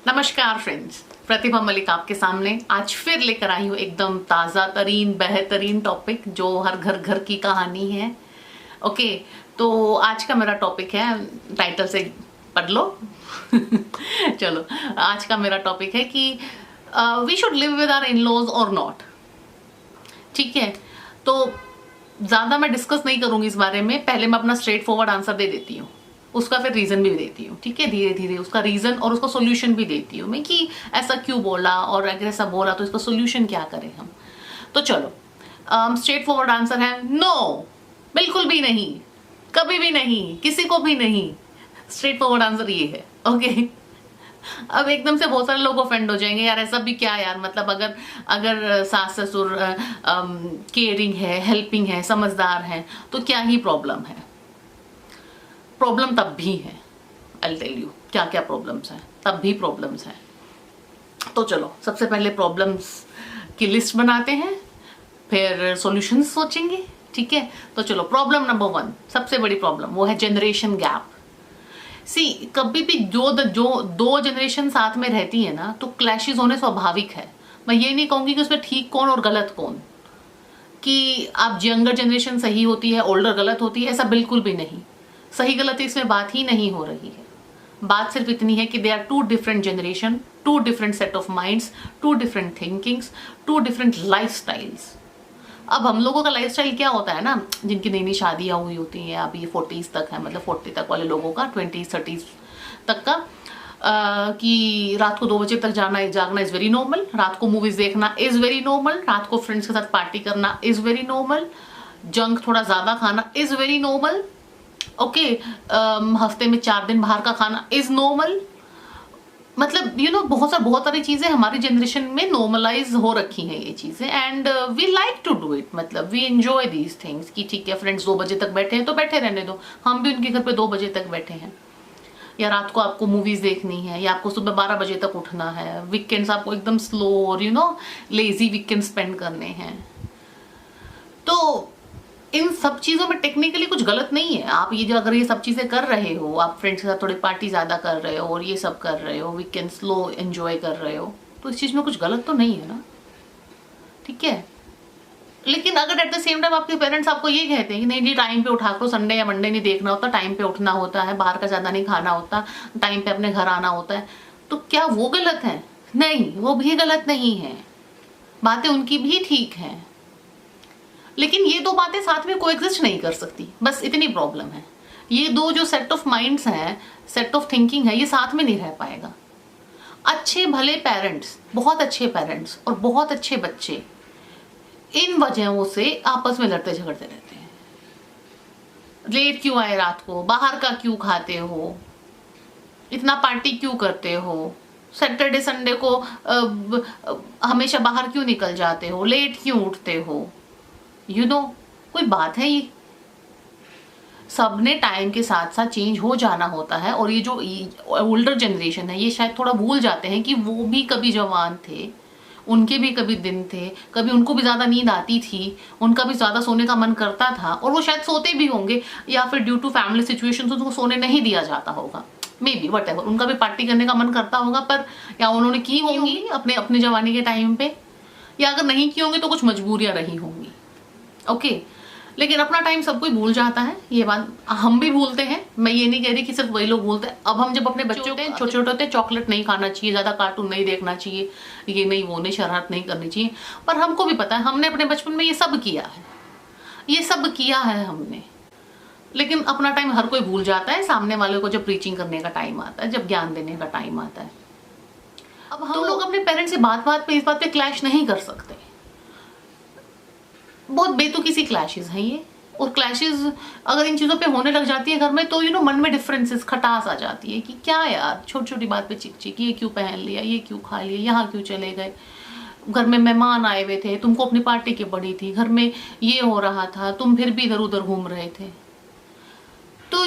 नमस्कार फ्रेंड्स, प्रतिभा मलिक आपके सामने आज फिर लेकर आई हूँ एकदम ताज़ा तरीन बेहतरीन टॉपिक जो हर घर घर की कहानी है। ओके, तो आज का मेरा टॉपिक है, टाइटल से पढ़ लो चलो, आज का मेरा टॉपिक है कि we should live with our in laws और नॉट। ठीक है, तो ज़्यादा मैं डिस्कस नहीं करूँगी इस बारे में। पहले मैं अपना स्ट्रेट फॉरवर्ड आंसर दे देती हूँ, उसका फिर रीज़न भी देती हूँ। ठीक है, धीरे धीरे उसका रीज़न और उसका सोल्यूशन भी देती हूँ मैं कि ऐसा क्यों बोला, और अगर ऐसा बोला तो इसका सोल्यूशन क्या करें हम। तो चलो, स्ट्रेट फॉरवर्ड आंसर है नो, बिल्कुल भी नहीं, कभी भी नहीं, किसी को भी नहीं। स्ट्रेट फॉरवर्ड आंसर ये है। ओके, अब एकदम से बहुत सारे लोग ऑफेंड हो जाएंगे, यार ऐसा भी क्या यार, मतलब अगर सास ससुर केयरिंग है, हेल्पिंग है, समझदार है तो क्या ही प्रॉब्लम है। प्रॉब्लम तब भी है, आई टेल यू क्या क्या प्रॉब्लम्स हैं, तब भी प्रॉब्लम्स हैं। तो चलो, सबसे पहले प्रॉब्लम्स की लिस्ट बनाते हैं, फिर सॉल्यूशंस सोचेंगे। ठीक है, तो चलो, प्रॉब्लम नंबर 1, सबसे बड़ी प्रॉब्लम वो है जनरेशन गैप। सी, कभी भी जो दो जनरेशन साथ में रहती है ना, तो क्लैशेस होने स्वाभाविक है। मैं ये नहीं कहूंगी कि उसमें ठीक कौन और गलत कौन, कि आप यंगर जनरेशन सही होती है, ओल्डर गलत होती है, ऐसा बिल्कुल भी नहीं। सही गलत इसमें बात ही नहीं हो रही है। बात सिर्फ इतनी है कि they are two different generation, two different set of minds, two different thinkings, two different life styles. अब हम लोगों का लाइफ स्टाइल क्या होता है ना, जिनकी नई नई शादियाँ हुई होती हैं, अभी 40s तक है, मतलब 40 तक वाले लोगों का, 20s 30s तक का, कि रात को 2 बजे तक जागना इज़ वेरी नॉर्मल, रात को मूवीज़ देखना इज़ वेरी नॉर्मल, रात को फ्रेंड्स के साथ पार्टी करना इज़ वेरी नॉर्मल, जंक थोड़ा ज़्यादा खाना इज़ वेरी नॉर्मल। ओके, हफ्ते में 4 दिन बाहर का खाना इज़ नॉर्मल। मतलब बहुत सारी चीज़ें हमारी जनरेशन में नॉर्मलाइज हो रखी हैं ये चीज़ें, and we like to do it. मतलब वी एंजॉय दीज थिंग्स कि ठीक है, फ्रेंड्स 2 बजे तक बैठे हैं तो बैठे रहने दो, हम भी उनके घर पे 2 बजे तक बैठे हैं। या रात को आपको मूवीज देखनी है, या आपको सुबह 12 बजे तक उठना है, वीकेंड्स आपको एकदम स्लो और लेजी वीकेंड स्पेंड करने हैं। तो इन सब चीज़ों में टेक्निकली कुछ गलत नहीं है। आप अगर ये सब चीज़ें कर रहे हो, आप फ्रेंड्स के साथ थोड़ी पार्टी ज़्यादा कर रहे हो और ये सब कर रहे हो, वीकेंड स्लो एंजॉय कर रहे हो, तो इस चीज़ में कुछ गलत तो नहीं है ना। ठीक है, लेकिन अगर एट द सेम टाइम आपके पेरेंट्स आपको ये कहते हैं कि नहीं जी, टाइम पे उठा करो, संडे या मंडे नहीं देखना होता, टाइम पे उठना होता है, बाहर का ज़्यादा नहीं खाना होता, टाइम पे अपने घर आना होता है, तो क्या वो गलत है? नहीं, वो भी गलत नहीं है, बातें उनकी भी ठीक हैं। लेकिन ये 2 बातें साथ में कोएग्जिस्ट नहीं कर सकती, बस इतनी प्रॉब्लम है। ये 2 जो सेट ऑफ माइंड्स हैं, सेट ऑफ थिंकिंग है, ये साथ में नहीं रह पाएगा। अच्छे भले पेरेंट्स, बहुत अच्छे पेरेंट्स और बहुत अच्छे बच्चे इन वजहों से आपस में लड़ते झगड़ते रहते हैं। लेट क्यों आए रात को, बाहर का क्यों खाते हो, इतना पार्टी क्यों करते हो, सैटरडे संडे को हमेशा बाहर क्यों निकल जाते हो, लेट क्यों उठते हो। कोई बात है? ये सबने टाइम के साथ साथ चेंज हो जाना होता है। और ये जो ओल्डर जनरेशन है, ये शायद थोड़ा भूल जाते हैं कि वो भी कभी जवान थे, उनके भी कभी दिन थे, कभी उनको भी ज़्यादा नींद आती थी, उनका भी ज़्यादा सोने का मन करता था, और वो शायद सोते भी होंगे, या फिर ड्यू टू फैमिली सिचुएशंस उनको सोने नहीं दिया जाता होगा, मे बी वट एवर, उनका भी पार्टी करने का मन करता होगा, पर या उन्होंने की होंगी अपने जवानी के टाइम पे, या अगर नहीं की होंगी तो कुछ मजबूरियाँ रही होंगी। ओके, लेकिन अपना टाइम सब कोई भूल जाता है, ये बात हम भी भूलते हैं। मैं ये नहीं कह रही कि सिर्फ वही लोग भूलते हैं। अब हम जब अपने बच्चों को छोटे छोटे होते हैं, चॉकलेट नहीं खाना चाहिए, ज़्यादा कार्टून नहीं देखना चाहिए, ये नहीं वो नहीं, शरारत नहीं करनी चाहिए, पर हमको भी पता है हमने अपने बचपन में ये सब किया है, ये सब किया है हमने। लेकिन अपना टाइम हर कोई भूल जाता है, सामने वाले को जब प्रीचिंग करने का टाइम आता है, जब ज्ञान देने का टाइम आता है। अब हम लोग अपने पेरेंट्स से बात पे इस बात पे क्लैश नहीं कर सकते। बहुत बेतुकी सी क्लैशेस हैं ये, और क्लैशेस अगर इन चीज़ों पे होने लग जाती है घर में, तो मन में डिफरेंसेस, खटास आ जाती है कि क्या यार, छोटी छोटी बात पे चिक चिक, ये क्यों पहन लिया, ये क्यों खा लिया, यहाँ क्यों चले गए, घर में मेहमान आए हुए थे, तुमको अपनी पार्टी की पड़ी थी, घर में ये हो रहा था, तुम फिर भी इधर उधर घूम रहे थे। तो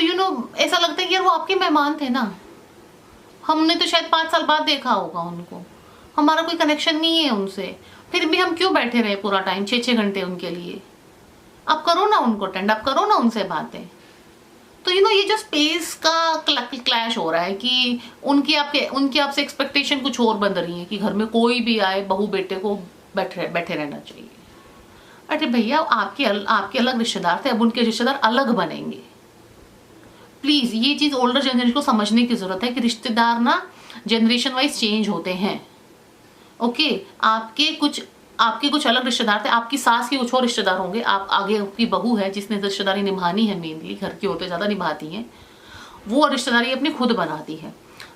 ऐसा लगता है कि यार वो आपके मेहमान थे ना, हमने तो शायद 5 साल बाद देखा होगा उनको, हमारा कोई कनेक्शन नहीं है उनसे, फिर भी हम क्यों बैठे रहे पूरा टाइम, 6-6 घंटे उनके लिए। आप करो ना उनको अटेंड, आप करो ना उनसे बातें। तो ये जो स्पेस का क्लैश हो रहा है कि उनकी आपसे एक्सपेक्टेशन कुछ और बन रही है कि घर में कोई भी आए बहू बेटे को बैठे रहना चाहिए। अरे भैया, आपके अलग रिश्तेदार थे, अब उनके रिश्तेदार अलग बनेंगे। प्लीज ये चीज ओल्डर जनरेशन को समझने की जरूरत है कि रिश्तेदार ना जनरेशन वाइज चेंज होते हैं। ओके, आपके कुछ अलग रिश्तेदार थे, आपकी सास के कुछ और रिश्तेदार होंगे, आप आगे आपकी बहू है जिसने रिश्तेदारी निभानी है, मेनली घर की औरतें ज्यादा निभाती हैं, वो रिश्तेदारी अपनी खुद बनाती है।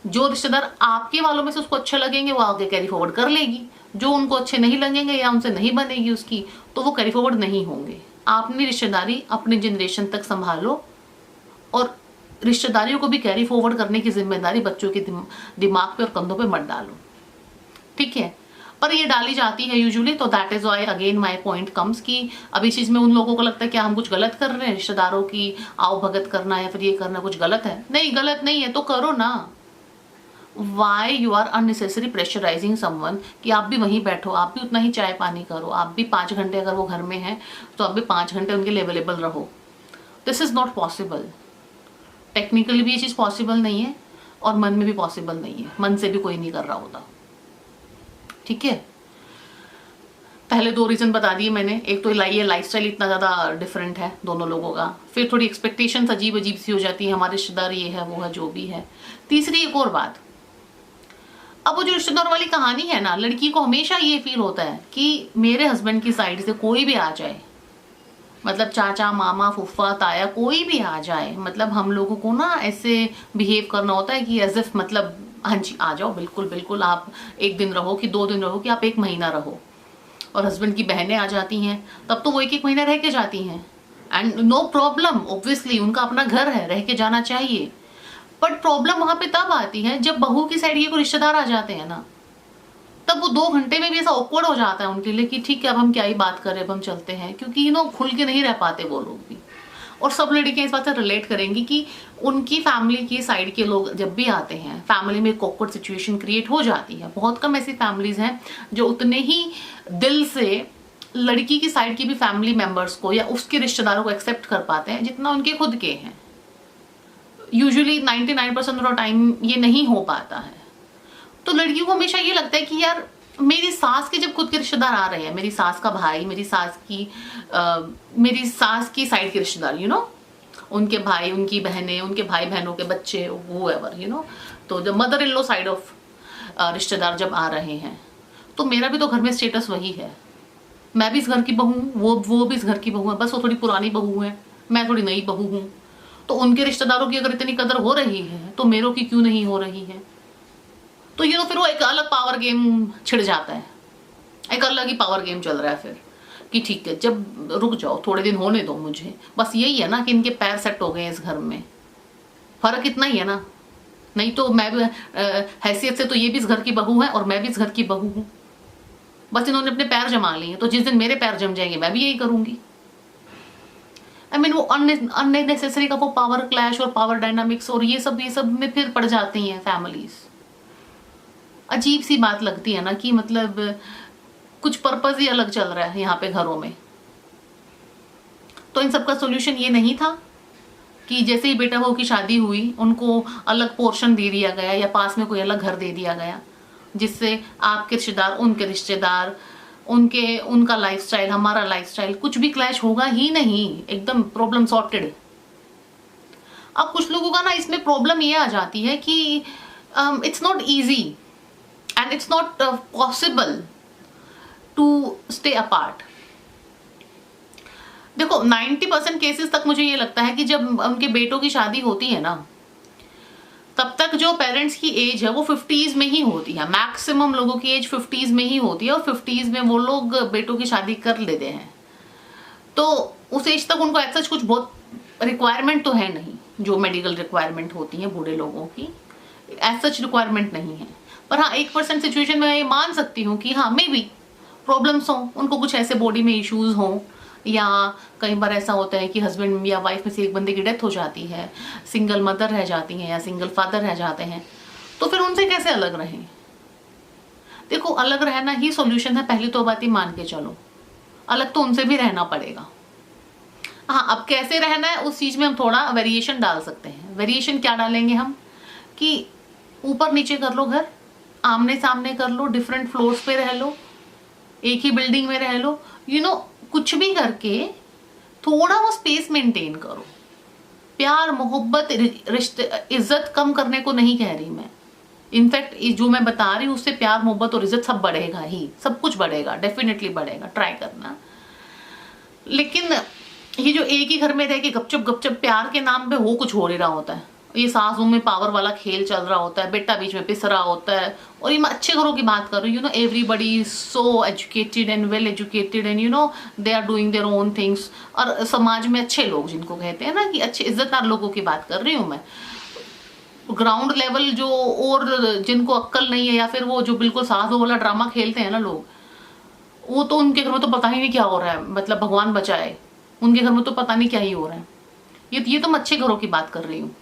जो रिश्तेदार आपके वालों में से उसको अच्छे लगेंगे वो आगे कैरी फॉरवर्ड कर लेगी, जो उनको अच्छे नहीं लगेंगे या उनसे नहीं बनेगी उसकी, तो वो कैरी फॉरवर्ड नहीं होंगे। आपने रिश्तेदारी अपनी जनरेशन तक संभालो और रिश्तेदारियों को भी कैरी फॉरवर्ड करने की जिम्मेदारी बच्चों के दिमाग पे और कंधों पे मत डालो, ठीक है। पर ये डाली जाती है यूजुअली, तो that is why again my point comes कि अब इस चीज में उन लोगों को लगता है कि हम कुछ गलत कर रहे हैं, रिश्तेदारों की आओ भगत करना या फिर ये करना कुछ गलत है। नहीं, गलत नहीं है तो करो ना। Why you are unnecessary pressurising someone कि आप भी वहीं बैठो, आप भी उतना ही चाय पानी करो, आप भी 5 घंटे अगर वो घर में है तो आप भी 5 घंटे उनके लिए अवेलेबल रहो। This is not possible. Technically भी ये चीज पॉसिबल नहीं है और मन में भी पॉसिबल नहीं है, मन से भी कोई नहीं कर रहा होता, ठीक है। पहले 2 रीजन बता दिए मैंने, एक तो ये लाइफस्टाइल इतना ज्यादा डिफरेंट है दोनों लोगों का, फिर थोड़ी एक्सपेक्टेशंस अजीब अजीब सी हो जाती है, हमारे रिश्तेदार ये है वो है जो भी है। तीसरी एक और बात, अब वो जो रिश्तेदार वाली कहानी है ना, लड़की को हमेशा ये फील होता है कि मेरे हस्बैंड की साइड से कोई भी आ जाए, मतलब चाचा मामा फूफा ताया कोई भी आ जाए, मतलब हम लोगों को ना ऐसे बिहेव करना होता है कि एज इफ मतलब हाँ जी आ जाओ, बिल्कुल बिल्कुल, आप 1 दिन रहो कि 2 दिन रहो कि आप 1 महीना रहो। और हस्बैंड की बहनें आ जाती हैं तब तो वो 1-1 महीना रह के जाती हैं, एंड नो प्रॉब्लम, ऑब्वियसली उनका अपना घर है, रह के जाना चाहिए। बट प्रॉब्लम वहां पे तब आती है जब बहू की साइड के कोई रिश्तेदार आ जाते हैं ना, तब वो 2 घंटे में भी ऐसा ऑकवर्ड हो जाता है उनके लिए कि ठीक है अब हम क्या ही बात करें, अब हम चलते हैं, क्योंकि खुल के नहीं रह पाते वो लोग भी। और सब लड़कियां इस बात से रिलेट करेंगी कि उनकी फैमिली की साइड के लोग जब भी आते हैं, फैमिली में एक ऑकवर्ड सिचुएशन क्रिएट हो जाती है। बहुत कम ऐसी फैमिलीज हैं जो उतने ही दिल से लड़की की साइड की भी फैमिली मेंबर्स को या उसके रिश्तेदारों को एक्सेप्ट कर पाते हैं जितना उनके खुद के हैं। यूजुअली 99% ऑफ टाइम ये नहीं हो पाता है। तो लड़कियों को हमेशा ये लगता है कि यार मेरी सास के जब खुद के रिश्तेदार आ रहे हैं, मेरी सास का भाई, मेरी सास की साइड के रिश्तेदार, उनके भाई, उनकी बहनें, उनके भाई बहनों के बच्चे, whoever, तो जब mother in law side of रिश्तेदार जब आ रहे हैं, तो मेरा भी तो घर में स्टेटस वही है। मैं भी इस घर की बहू हूँ, वो भी इस घर की बहू है, बस वो थोड़ी पुरानी बहू है, मैं थोड़ी नई बहू हूँ। तो उनके रिश्तेदारों की अगर इतनी कदर हो रही है तो मेरों की क्यों नहीं हो रही है? तो फिर वो एक अलग पावर गेम छिड़ जाता है, एक अलग ही पावर गेम चल रहा है फिर कि ठीक है जब रुक जाओ, थोड़े दिन होने दो मुझे। बस यही है ना कि इनके पैर सेट हो गए इस घर में, फर्क इतना ही है ना। नहीं तो मैं भी हैसियत से तो ये भी इस घर की बहू है और मैं भी इस घर की बहू हूँ, बस इन्होंने अपने पैर जमा लिए हैं, तो जिस दिन मेरे पैर जम जाएंगे मैं भी यही करूंगी। वो अननेसेसरी का वो पावर क्लैश और पावर डायनामिक्स और ये सब में फिर पड़ जाती हैं फैमिलीज। अजीब सी बात लगती है ना कि मतलब कुछ पर्पस ही अलग चल रहा है यहाँ पे घरों में। तो इन सब का सोल्यूशन ये नहीं था कि जैसे ही बेटा बहू की शादी हुई उनको अलग पोर्शन दे दिया गया या पास में कोई अलग घर दे दिया गया, जिससे आपके रिश्तेदार उनका लाइफस्टाइल, हमारा लाइफस्टाइल कुछ भी क्लैश होगा ही नहीं, एकदम प्रॉब्लम सॉर्टेड। अब कुछ लोगों का ना इसमें प्रॉब्लम ये आ जाती है कि it's not easy and it's not possible to stay apart. देखो 90% केसेस तक मुझे ये लगता है कि जब उनके बेटों की शादी होती है ना, तब तक जो पेरेंट्स की एज है वो 50s में ही होती है। मैक्सिमम लोगों की एज 50s में ही होती है और 50s में वो लोग बेटों की शादी कर लेते हैं। तो उस एज तक उनको ऐसा कुछ बहुत रिक्वायरमेंट तो है नहीं, जो मेडिकल रिक्वायरमेंट होती है बूढ़े लोगों की, ऐसा रिक्वायरमेंट नहीं है। पर हाँ 1% सिचुएशन में ये मान सकती हूँ कि हाँ मे बी प्रॉब्लम्स हों, उनको कुछ ऐसे बॉडी में इश्यूज हों, या कई बार ऐसा होता है कि हस्बैंड या वाइफ में से एक बंदे की डेथ हो जाती है, सिंगल मदर रह जाती हैं या सिंगल फादर रह जाते हैं, तो फिर उनसे कैसे अलग रहें? देखो अलग रहना ही सॉल्यूशन है, पहली तो बात ही मान के चलो, अलग तो उनसे भी रहना पड़ेगा। हाँ, अब कैसे रहना है उस चीज में हम थोड़ा वेरिएशन डाल सकते हैं। वेरिएशन क्या डालेंगे हम कि ऊपर नीचे कर लो घर, आमने सामने कर लो, डिफरेंट फ्लोर्स पे रह लो, एक ही बिल्डिंग में रह लो, कुछ भी करके थोड़ा वो स्पेस मेंटेन करो। प्यार मोहब्बत रिश्ते इज्जत कम करने को नहीं कह रही मैं, इनफैक्ट जो मैं बता रही हूँ उससे प्यार मोहब्बत और इज्जत सब बढ़ेगा ही, सब कुछ बढ़ेगा, डेफिनेटली बढ़ेगा, ट्राई करना। लेकिन ये जो एक ही घर में रह के गपचप प्यार के नाम पे वो कुछ हो नहीं रहा होता है, ये सासू में पावर वाला खेल चल रहा होता है, बेटा बीच में पिस रहा होता है। और ये मैं अच्छे घरों की बात कर रही हूँ, everybody is so educated and well educated and they are doing their own things. और समाज में अच्छे लोग जिनको कहते हैं ना कि अच्छे इज्जतदार लोगों की बात कर रही हूँ मैं। ग्राउंड लेवल जो और जिनको अक्ल नहीं है, या फिर वो जो बिल्कुल सासू वाला ड्रामा खेलते हैं ना लोग, वो तो उनके घर में तो पता ही नहीं क्या हो रहा है, मतलब भगवान बचाए, उनके घर में तो पता नहीं क्या ही हो रहा है। ये तो मैं अच्छे घरों की बात कर रही हूँ।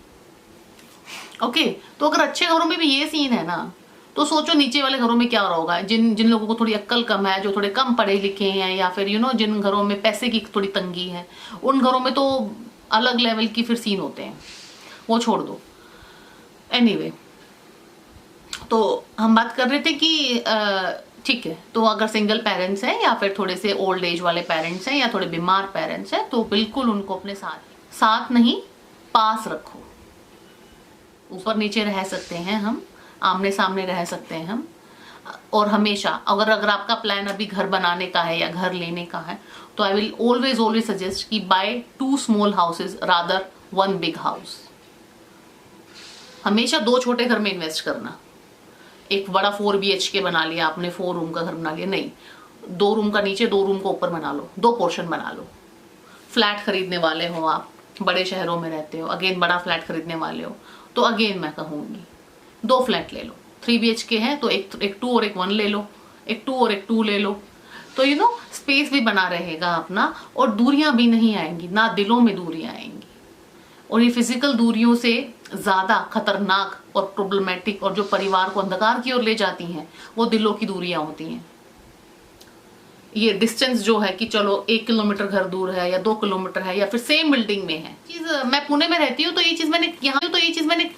ओके, तो अगर अच्छे घरों में भी ये सीन है ना, तो सोचो नीचे वाले घरों में क्या हो रहा होगा। जिन लोगों को थोड़ी अक्ल कम है, जो थोड़े कम पढ़े लिखे हैं, या फिर जिन घरों में पैसे की थोड़ी तंगी है, उन घरों में तो अलग लेवल की फिर सीन होते हैं, वो छोड़ दो। एनीवे, तो हम बात कर रहे थे कि ठीक है, तो अगर सिंगल पेरेंट्स हैं या फिर थोड़े से ओल्ड एज वाले पेरेंट्स हैं या थोड़े बीमार पेरेंट्स हैं, तो बिल्कुल उनको अपने साथ नहीं, पास रखो। ऊपर नीचे रह सकते हैं हम, आमने सामने रह सकते हैं हम। और हमेशा अगर आपका प्लान अभी घर बनाने का है या घर लेने का है, तो आई विल ऑलवेज सजेस्ट कि buy 2 small houses rather 1 big house. हमेशा 2 छोटे घर में इन्वेस्ट करना। एक बड़ा 4 BHK बना लिया आपने, 4 रूम का घर बना लिया, नहीं, 2 रूम का नीचे, 2 रूम को ऊपर बना लो, 2 पोर्शन बना लो। फ्लैट खरीदने वाले हो आप, बड़े शहरों में रहते हो, अगेन बड़ा फ्लैट खरीदने वाले हो, तो अगेन मैं कहूँगी 2 फ्लैट ले लो। 3 BHK है तो एक 2 और एक 1 ले लो, एक 2 और एक 2 ले लो, तो स्पेस भी बना रहेगा अपना, और दूरियां भी नहीं आएंगी, ना दिलों में दूरियां आएंगी। और ये फिजिकल दूरियों से ज्यादा खतरनाक और प्रॉब्लमेटिक और जो परिवार को अंधकार की ओर ले जाती हैं, वो दिलों की दूरियां होती हैं। ये डिस्टेंस जो है कि चलो 1 किलोमीटर घर दूर है या 2 किलोमीटर है या फिर सेम बिल्डिंग में है। मैं पुणे में रहती हूँ, तो ये चीज मैंने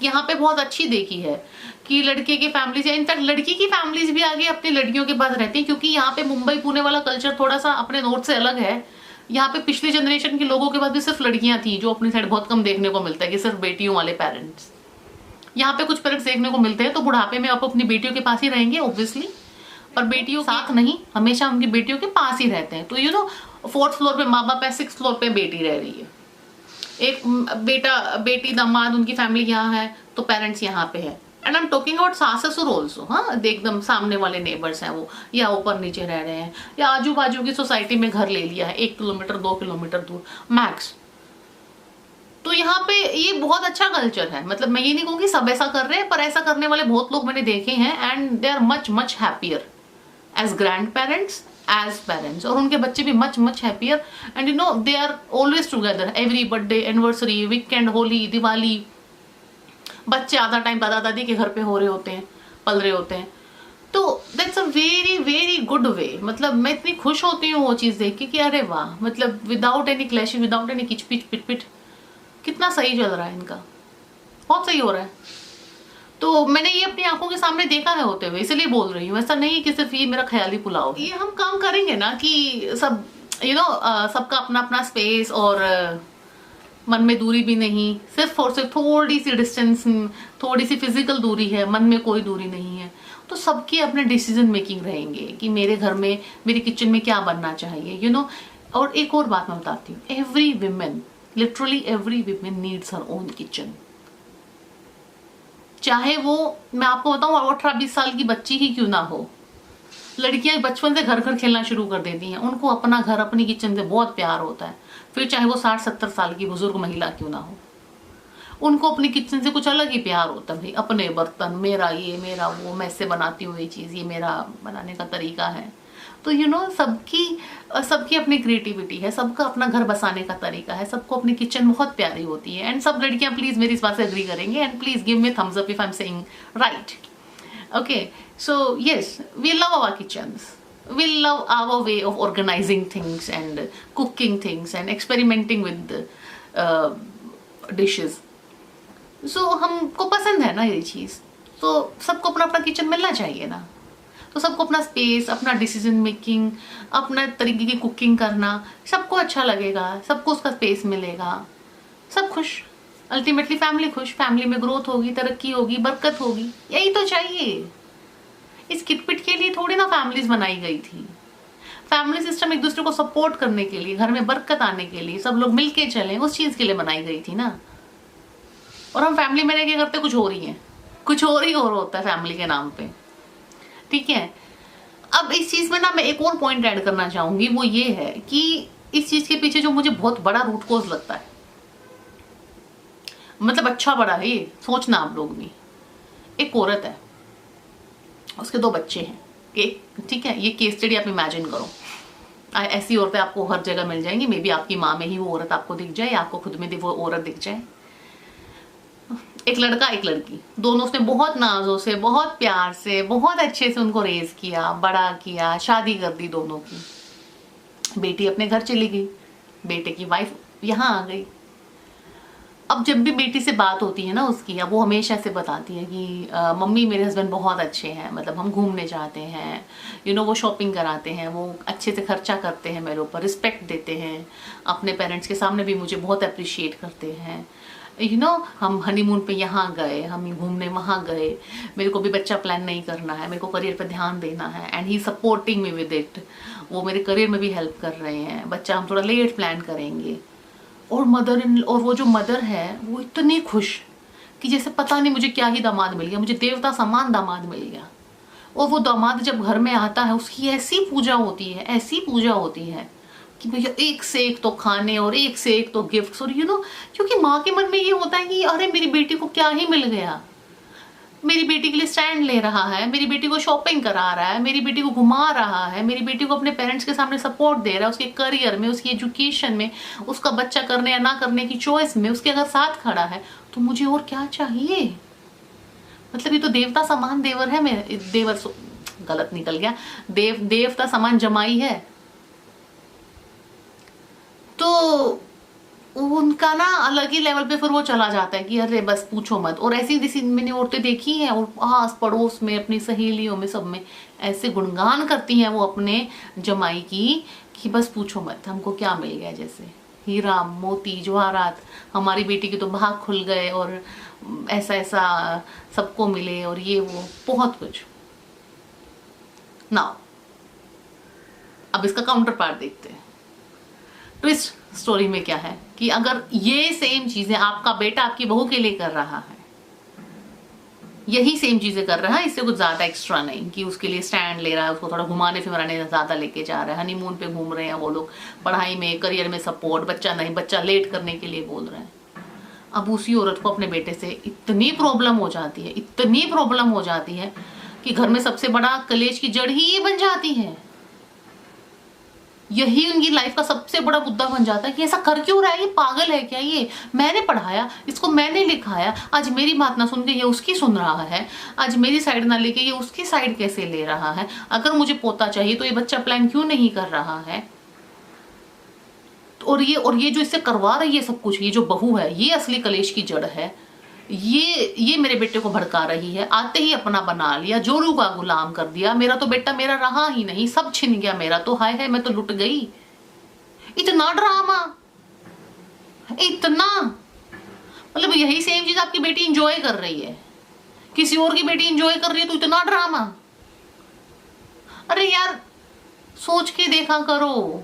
यहाँ पे बहुत अच्छी देखी है कि लड़के की फैमिलीज या इनफैक्ट लड़की की फैमिलीज भी आगे अपनी लड़कियों के पास रहती है, क्योंकि यहाँ पे मुंबई पुणे वाला कल्चर थोड़ा सा अपने नॉर्थ से अलग है। यहाँ पे पिछले जनरेशन के लोगों के पास भी सिर्फ लड़कियां थी, जो अपनी साइड बहुत कम देखने को मिलता है कि सिर्फ बेटियों वाले पेरेंट्स। यहाँ पे कुछ पेरेंट्स देखने को मिलते हैं, तो बुढ़ापे में आप अपनी बेटियों के पास ही रहेंगे ऑब्वियसली, पर बेटियों साथ नहीं, हमेशा उनकी बेटियों के पास ही रहते हैं। तो 4th फ्लोर पे माँ बाप है, 6th फ्लोर पे बेटी रह रही है, एक बेटी दामाद उनकी फैमिली यहाँ है, तो पेरेंट्स यहाँ पे है। And I am talking about सास ससुर ऑल्सो। हाँ, एकदम सामने वाले नेबर्स हैं वो, या ऊपर नीचे रह रहे हैं, या आजू बाजू की सोसाइटी में घर ले लिया है 1 किलोमीटर 2 किलोमीटर दूर मैक्स। तो यहाँ पे ये बहुत अच्छा कल्चर है। मतलब मैं ये नहीं कहूँगी सब ऐसा कर रहे हैं, पर ऐसा करने वाले बहुत लोग मैंने देखे हैं, and they are much happier as grand parents, as parents, और उनके बच्चे भी much happier. And they are always together, every birthday, anniversary, weekend, Holi, Diwali. बच्चे आधा टाइम दादा दादी के घर पे हो रहे होते हैं, पल रहे होते हैं। तो that's a very good way. मतलब मैं इतनी खुश होती हूँ वो चीज़ देख के कि अरे वाह, मतलब without any clash, without any किचपिच पिट, कितना सही चल रहा है इनका, बहुत सही हो रहा है। तो मैंने ये अपनी आंखों के सामने देखा है होते हुए, इसलिए बोल रही हूँ। ऐसा नहीं कि सिर्फ ये मेरा ख्याली पुलाव। ये हम काम करेंगे ना कि सब सबका अपना अपना स्पेस, और मन में दूरी भी नहीं, सिर्फ और सिर्फ थोड़ी सी डिस्टेंस, थोड़ी सी फिजिकल दूरी है, मन में कोई दूरी नहीं है, तो सबके अपने डिसीजन मेकिंग रहेंगे कि मेरे घर में, मेरी किचन में क्या बनना चाहिए। और एक और बात मैं बताती हूँ, every women, literally every women needs her own kitchen. चाहे वो, मैं आपको बताऊं, 18-20 साल की बच्ची ही क्यों ना हो, लड़कियां बचपन से घर खेलना शुरू कर देती हैं, उनको अपना घर, अपनी किचन से बहुत प्यार होता है। फिर चाहे वो 60-70 साल की बुजुर्ग महिला क्यों ना हो, उनको अपनी किचन से कुछ अलग ही प्यार होता है। भाई अपने बर्तन, मेरा ये, मेरा वो, मैं इससे बनाती हूँ ये चीज़, ये मेरा बनाने का तरीका है। तो सबकी अपनी क्रिएटिविटी है, सबका अपना घर बसाने का तरीका है, सबको अपनी किचन बहुत प्यारी होती है। एंड सब लड़कियां प्लीज मेरी इस बात से एग्री करेंगे, and please give me thumbs up if I am saying right. Okay, so yes, we love our kitchens, we love our way of organizing things and cooking things and experimenting with dishes. So हमको पसंद है ना ये चीज़, तो सबको अपना अपना kitchen मिलना चाहिए ना। तो सबको अपना स्पेस, अपना डिसीजन मेकिंग, अपना तरीके की कुकिंग करना, सबको अच्छा लगेगा, सबको उसका स्पेस मिलेगा, सब खुश, अल्टीमेटली फैमिली खुश, फैमिली में ग्रोथ होगी, तरक्की होगी, बरकत होगी, यही तो चाहिए। इस किटपिट के लिए थोड़ी ना फैमिलीज बनाई गई थी। फैमिली सिस्टम एक दूसरे को सपोर्ट करने के लिए, घर में बरकत आने के लिए, सब लोग मिलके चलें, उस चीज के लिए बनाई गई थी ना। और हम फैमिली में रह के करते कुछ हो रही है, कुछ और ही और होता है फैमिली के नाम पे, ठीक है। अब इस चीज में ना मैं एक और पॉइंट ऐड करना चाहूंगी, वो ये है कि इस चीज के पीछे जो मुझे बहुत बड़ा रूट कोज लगता है, मतलब अच्छा बड़ा है ये, सोचना आप लोग भी। एक औरत है, उसके 2 बच्चे हैं, ठीक है, ये केस स्टडी आप इमेजिन करो। ऐसी औरतें आपको हर जगह मिल जाएंगी, मे बी आपकी माँ में ही वो औरत आपको दिख जाए, आपको खुद में वो औरत दिख जाए। एक लड़का एक लड़की, दोनों उसने बहुत नाजों से, बहुत प्यार से, बहुत अच्छे से उनको रेज किया, बड़ा किया, शादी कर दी दोनों की। बेटी अपने घर चली गई, बेटे की वाइफ यहाँ आ गई। अब जब भी बेटी से बात होती है ना उसकी, अब वो हमेशा से बताती है कि मम्मी मेरे हस्बैंड बहुत अच्छे हैं, मतलब हम घूमने जाते हैं, वो शॉपिंग कराते हैं, वो अच्छे से खर्चा करते हैं, मेरे ऊपर रिस्पेक्ट देते हैं, अपने पेरेंट्स के सामने भी मुझे बहुत अप्रिशिएट करते हैं, हम हनीमून पे यहाँ गए, हम घूमने वहाँ गए, मेरे को भी बच्चा प्लान नहीं करना है, मेरे को करियर पे ध्यान देना है, and he supporting me with it. वो मेरे करियर में भी हेल्प कर रहे हैं, बच्चा हम थोड़ा लेट प्लान करेंगे। और वो जो मदर है वो इतनी खुश कि जैसे पता नहीं मुझे क्या ही दामाद मिल गया, मुझे देवता समान दामाद मिल गया। और वो दामाद जब घर में आता है उसकी ऐसी पूजा होती है, ऐसी पूजा होती है कि भैया एक से एक तो खाने और एक से एक तो गिफ्ट्स। और क्योंकि माँ के मन में ये होता है कि अरे मेरी बेटी को क्या ही मिल गया, मेरी बेटी के लिए स्टैंड ले रहा है, मेरी बेटी को शॉपिंग करा रहा है, मेरी बेटी को घुमा रहा है, मेरी बेटी को अपने पेरेंट्स के सामने सपोर्ट दे रहा है, उसके करियर में, उसकी एजुकेशन में, उसका बच्चा करने या ना करने की चॉइस में उसके अगर साथ खड़ा है, तो मुझे और क्या चाहिए। मतलब ये तो देवता समान देवर है, मेरे देवर गलत निकल गया, देवता समान जमाई है। तो उनका ना अलग ही लेवल पे फिर वो चला जाता है कि अरे बस पूछो मत। और ऐसी मैंने औरतें देखी हैं, और आस पड़ोस में, अपनी सहेलियों में, सब में ऐसे गुणगान करती हैं वो अपने जमाई की कि बस पूछो मत, हमको क्या मिल गया, जैसे हीरा मोती जवाहरात, हमारी बेटी के तो भाग खुल गए, और ऐसा ऐसा सबको मिले, और ये वो बहुत कुछ ना। अब इसका काउंटर पार्ट देखते हैं। ट्विस्ट स्टोरी में क्या है कि अगर ये सेम चीजें आपका बेटा आपकी बहू के लिए कर रहा है, यही सेम चीजें कर रहा है, इससे कुछ ज्यादा एक्स्ट्रा नहीं कि उसके लिए स्टैंड ले रहा है, उसको थोड़ा घुमाने फिराने ज्यादा लेके जा रहा है, हनीमून पे घूम रहे हैं वो लोग, पढ़ाई में करियर में सपोर्ट, बच्चा नहीं, बच्चा लेट करने के लिए बोल रहे हैं। अब उसी औरत को अपने बेटे से इतनी प्रॉब्लम हो जाती है, इतनी प्रॉब्लम हो जाती है कि घर में सबसे बड़ा कलेश की जड़ ही ये बन जाती है। यही उनकी लाइफ का सबसे बड़ा मुद्दा बन जाता है कि ऐसा कर क्यों रहा है, ये पागल है क्या, ये मैंने पढ़ाया, इसको मैंने लिखाया, आज मेरी बात ना सुन के ये उसकी सुन रहा है, आज मेरी साइड ना लेके ये उसकी साइड कैसे ले रहा है, अगर मुझे पोता चाहिए तो ये बच्चा प्लान क्यों नहीं कर रहा है। और ये जो इससे करवा रही है सब कुछ, ये जो बहू है, ये असली कलेश की जड़ है। ये मेरे बेटे को भड़का रही है, आते ही अपना बना लिया, जोरू का गुलाम कर दिया, मेरा तो बेटा मेरा रहा ही नहीं, सब छिन गया मेरा तो, हाय हाय मैं तो लुट गई। इतना ड्रामा, इतना, मतलब यही सेम चीज आपकी बेटी इंजॉय कर रही है, किसी और की बेटी इंजॉय कर रही है तो इतना ड्रामा। अरे यार सोच के देखा करो,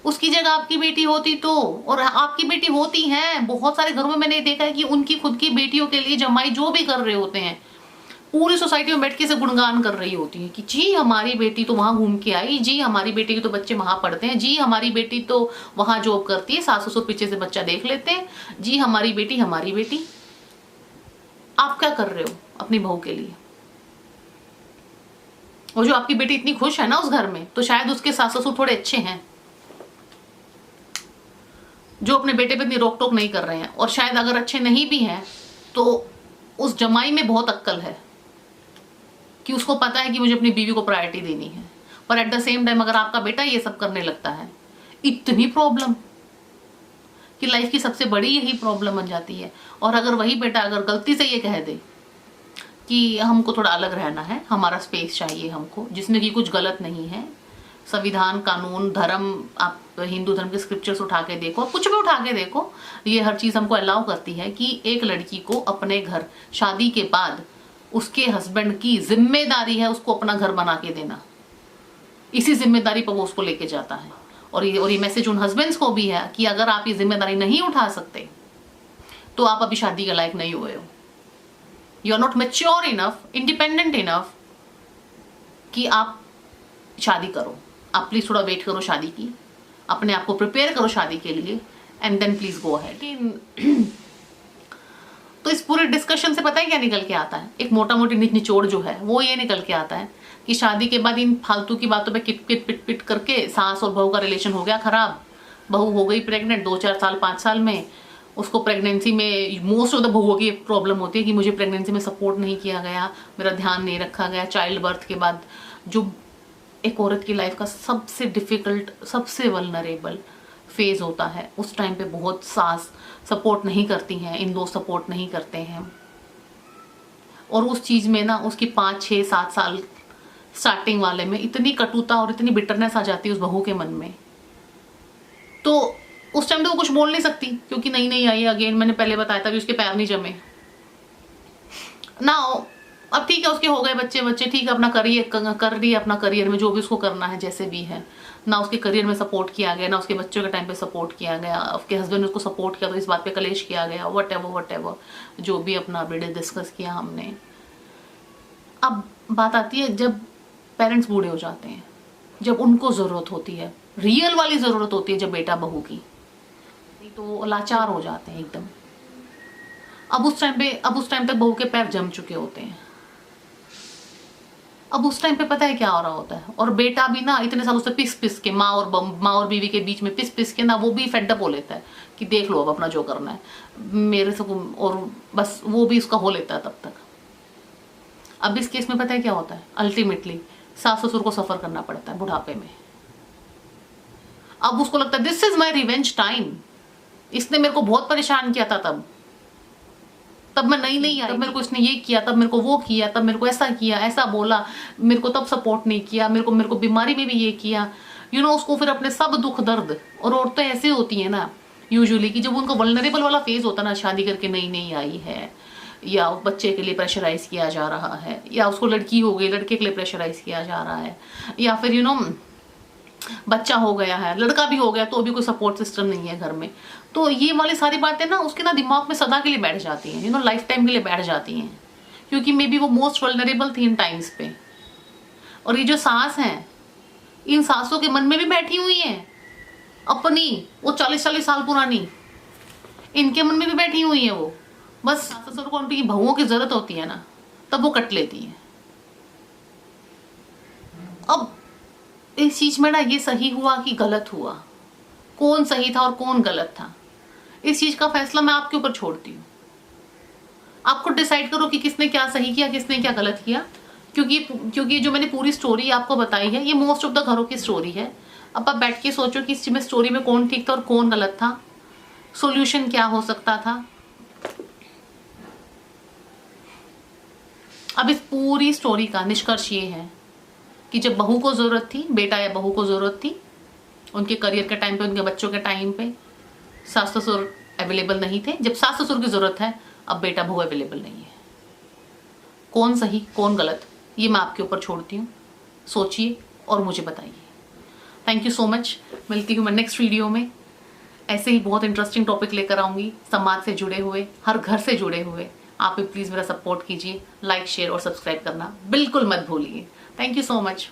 उसकी जगह आपकी बेटी होती तो, और आपकी बेटी होती है, बहुत सारे घरों में मैंने देखा है कि उनकी खुद की बेटियों के लिए जमाई जो भी कर रहे होते हैं, पूरी सोसाइटी में बैठ के से गुणगान कर रही होती है कि जी हमारी बेटी तो वहां घूम के आई, जी हमारी बेटी के तो बच्चे वहां पढ़ते हैं, जी हमारी बेटी तो वहां जॉब करती है, सास ससुर पीछे से बच्चा देख लेते हैं, जी हमारी बेटी हमारी बेटी। आप क्या कर रहे हो अपनी बहू के लिए? और जो आपकी बेटी इतनी खुश है ना उस घर में, तो शायद उसके सास ससुर थोड़े अच्छे हैं जो अपने बेटे पे इतनी रोक टोक नहीं कर रहे हैं, और शायद अगर अच्छे नहीं भी हैं तो उस जमाई में बहुत अक्ल है कि उसको पता है कि मुझे अपनी बीवी को प्रायोरिटी देनी है, पर एट द सेम टाइम अगर आपका बेटा ये सब करने लगता है, इतनी प्रॉब्लम कि लाइफ की सबसे बड़ी यही प्रॉब्लम बन जाती है। और अगर वही बेटा अगर गलती से ये कह दे कि हमको थोड़ा अलग रहना है, हमारा स्पेस चाहिए हमको, जिसमें कि कुछ गलत नहीं है, संविधान, कानून, धर्म, आप हिंदू धर्म के स्क्रिप्चर्स उठा के देखो, कुछ भी उठा के देखो, ये हर चीज हमको अलाउ करती है कि एक लड़की को अपने घर शादी के बाद उसके हस्बैंड की जिम्मेदारी है उसको अपना घर बना के देना। इसी जिम्मेदारी पर वो उसको लेके जाता है। और ये मैसेज उन हस्बैंड्स को भी है कि अगर आप ये जिम्मेदारी नहीं उठा सकते तो आप अभी शादी के लायक नहीं हुए हो। You are not mature enough, independent enough कि आप शादी करो। आप प्लीज थोड़ा वेट करो शादी की, अपने आप को प्रिपेयर करो शादी के लिए, and then please go ahead. तो इस पूरे डिस्कशन से पता है क्या निकल के आता है? एक मोटा मोटी निचोड़ जो है वो ये निकल के आता है कि शादी के बाद इन फालतू की बातों पे किट किट पिट पिट करके सास और बहू का रिलेशन हो गया खराब। बहू हो गई प्रेग्नेंट 2-4 साल 5 साल में, उसको प्रेगनेंसी में मोस्ट ऑफ द बहुओं की प्रॉब्लम होती है कि मुझे प्रेगनेंसी में सपोर्ट नहीं किया गया, मेरा ध्यान नहीं रखा गया। चाइल्ड बर्थ के बाद जो एक औरत की लाइफ का सबसे डिफिकल्ट, सबसे वल्नरेबल फेज होता है, उस टाइम पे बहुत सास सपोर्ट नहीं करती हैं, इन लॉ सपोर्ट नहीं करते हैं। और उस चीज में ना उसकी 5, 6, 7 साल स्टार्टिंग वाले में इतनी कटुता और इतनी बिटरनेस आ जाती है उस बहू के मन में, तो उस टाइम तो वो कुछ बोल नहीं सकती क्योंकि नई नई आई। अगेन मैंने पहले बताया था कि उसके पैर नहीं जमे ना। अब ठीक है, उसके हो गए बच्चे, ठीक है, अपना करियर कर रही है, अपना करियर में जो भी उसको करना है, जैसे भी है ना। उसके करियर में सपोर्ट किया गया, ना उसके बच्चों के टाइम पे सपोर्ट किया गया, उसके हस्बैंड ने उसको सपोर्ट किया तो इस बात पे कलेश किया गया, वट एवर जो भी अपना अपडेट डिस्कस किया हमने। अब बात आती है जब पेरेंट्स बूढ़े हो जाते हैं, जब उनको जरूरत होती है, रियल वाली जरूरत होती है जब बेटा बहू की, तो लाचार हो जाते हैं एकदम। अब उस टाइम तक बहू के पैर जम चुके होते हैं। अब उस टाइम पे पता है क्या हो रहा होता है, और बेटा भी ना इतने सालों से पिस पिस के माँ और बीवी के बीच में पिस पिस के ना वो भी फेडअप हो लेता है कि देख लो अब अपना जो करना है मेरे से, और बस वो भी उसका हो लेता है तब तक। अब इस केस में पता है क्या होता है, अल्टीमेटली सास ससुर को सफर करना पड़ता है बुढ़ापे में। अब उसको लगता है this is my revenge time, इसने मेरे को बहुत परेशान किया था तब मैं नई आई, तब मेरे को इसने ये किया, तब मेरे को वो किया, तब मेरे को ऐसा किया, ऐसा बोला, मेरे को तब सपोर्ट नहीं किया, मेरे को बीमारी में भी ये किया, उसको फिर अपने सब दुख दर्द। और औरतें ऐसे होती है ना यूजुअली कि जब उनको वल्नरेबल वाला फेज होता है ना, शादी करके नई आई है, या बच्चे के लिए प्रेशराइज किया जा रहा है, या उसको लड़की हो गई लड़के के लिए प्रेशराइज किया जा रहा है, या फिर बच्चा हो गया है, लड़का भी हो गया तो भी कोई सपोर्ट सिस्टम नहीं है घर में, तो ये वाली सारी बातें ना उसके ना दिमाग में सदा के लिए बैठ जाती हैं, लाइफ टाइम के लिए बैठ जाती हैं, क्योंकि मे बी वो मोस्ट वल्नरेबल थी इन टाइम्स पे। और ये जो सास हैं, इन सासों के मन में भी बैठी हुई हैं अपनी, वो 40-40 साल पुरानी, इनके मन में भी बैठी हुई है वो, बस ससुर को उनकी बहुओं की जरूरत होती है ना, तब वो कट लेती है। अब इस चीज में ना ये सही हुआ कि गलत हुआ, कौन सही था और कौन गलत था, इस चीज का फैसला मैं आपके ऊपर छोड़ती हूँ। आप खुद डिसाइड करो कि किसने क्या सही किया, किसने क्या गलत किया, क्योंकि जो मैंने पूरी स्टोरी आपको बताई है ये मोस्ट ऑफ द घरों की स्टोरी है। अब आप बैठ के सोचो कि इस स्टोरी में कौन ठीक था और कौन गलत था, सॉल्यूशन क्या हो सकता था। अब इस पूरी स्टोरी का निष्कर्ष ये है कि जब बहू को जरूरत थी, बेटा या बहू को जरूरत थी, उनके करियर के टाइम पे, उनके बच्चों के टाइम पे सास ससुर अवेलेबल नहीं थे। जब सास ससुर की जरूरत है, अब बेटा बहू अवेलेबल नहीं है। कौन सही कौन गलत, ये मैं आपके ऊपर छोड़ती हूँ, सोचिए और मुझे बताइए। Thank you so much. मिलती हूँ मैं नेक्स्ट वीडियो में, ऐसे ही बहुत इंटरेस्टिंग टॉपिक लेकर आऊंगी, समाज से जुड़े हुए, हर घर से जुड़े हुए। आप भी प्लीज मेरा सपोर्ट कीजिए, लाइक शेयर और सब्सक्राइब करना बिल्कुल मत भूलिए। Thank you so much.